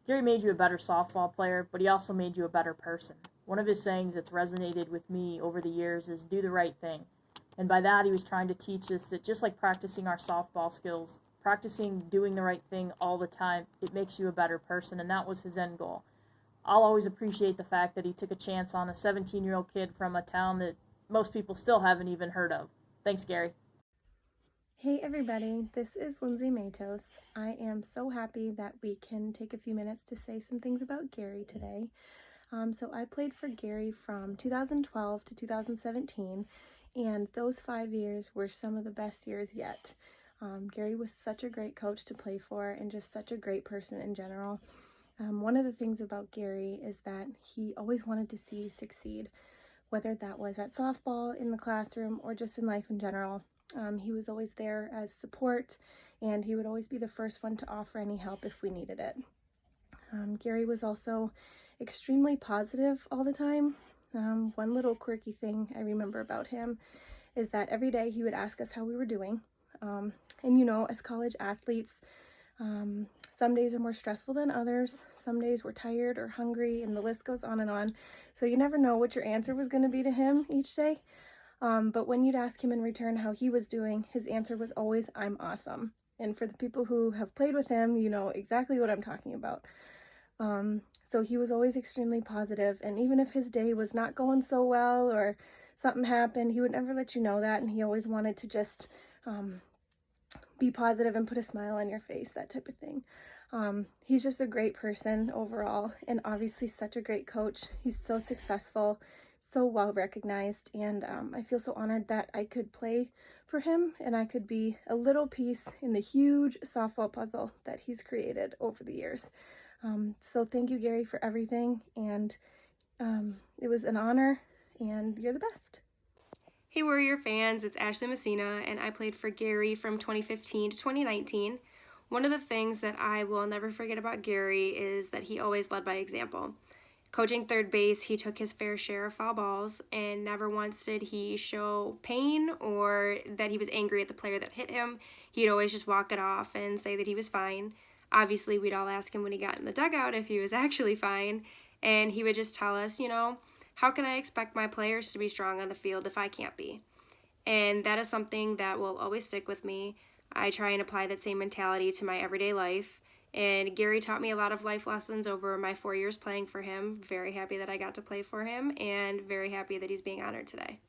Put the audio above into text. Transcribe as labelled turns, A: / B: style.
A: Gary made you a better softball player, but he also made you a better person. One of his sayings that's resonated with me over the years is do the right thing. And by that, he was trying to teach us that just like practicing our softball skills, practicing doing the right thing all the time, it makes you a better person, and that was his end goal. I'll always appreciate the fact that he took a chance on a 17-year-old kid from a town that most people still haven't even heard of. Thanks, Gary.
B: Hey everybody, this is Lyndsay Matos. I am so happy that we can take a few minutes to say some things about Gary today. So I played for Gary from 2012 to 2017, and those 5 years were some of the best years yet. Gary was such a great coach to play for and just such a great person in general. One of the things about Gary is that he always wanted to see you succeed, whether that was at softball, in the classroom, or just in life in general. He was always there as support, and he would always be the first one to offer any help if we needed it. Gary was also extremely positive all the time. One little quirky thing I remember about him is that every day he would ask us how we were doing. And you know, as college athletes, some days are more stressful than others. Some days we're tired or hungry, and the list goes on and on. So you never know what your answer was going to be to him each day. But when you'd ask him in return how he was doing, his answer was always, "I'm awesome." And for the people who have played with him, you know exactly what I'm talking about. So he was always extremely positive, and even if his day was not going so well or something happened, he would never let you know that, and he always wanted to just be positive and put a smile on your face, that type of thing. He's just a great person overall, and obviously such a great coach. He's so successful, so well recognized, and I feel so honored that I could play for him and I could be a little piece in the huge softball puzzle that he's created over the years. So thank you, Gary, for everything, and it was an honor, and you're the best.
C: Hey Warrior fans, it's Ashley Messina, and I played for Gary from 2015 to 2019. One of the things that I will never forget about Gary is that he always led by example. Coaching third base, he took his fair share of foul balls, and never once did he show pain or that he was angry at the player that hit him. He'd always just walk it off and say that he was fine. Obviously, we'd all ask him when he got in the dugout if he was actually fine, and he would just tell us, how can I expect my players to be strong on the field if I can't be? And that is something that will always stick with me. I try and apply that same mentality to my everyday life. And Gary taught me a lot of life lessons over my 4 years playing for him. Very happy that I got to play for him, and very happy that he's being honored today.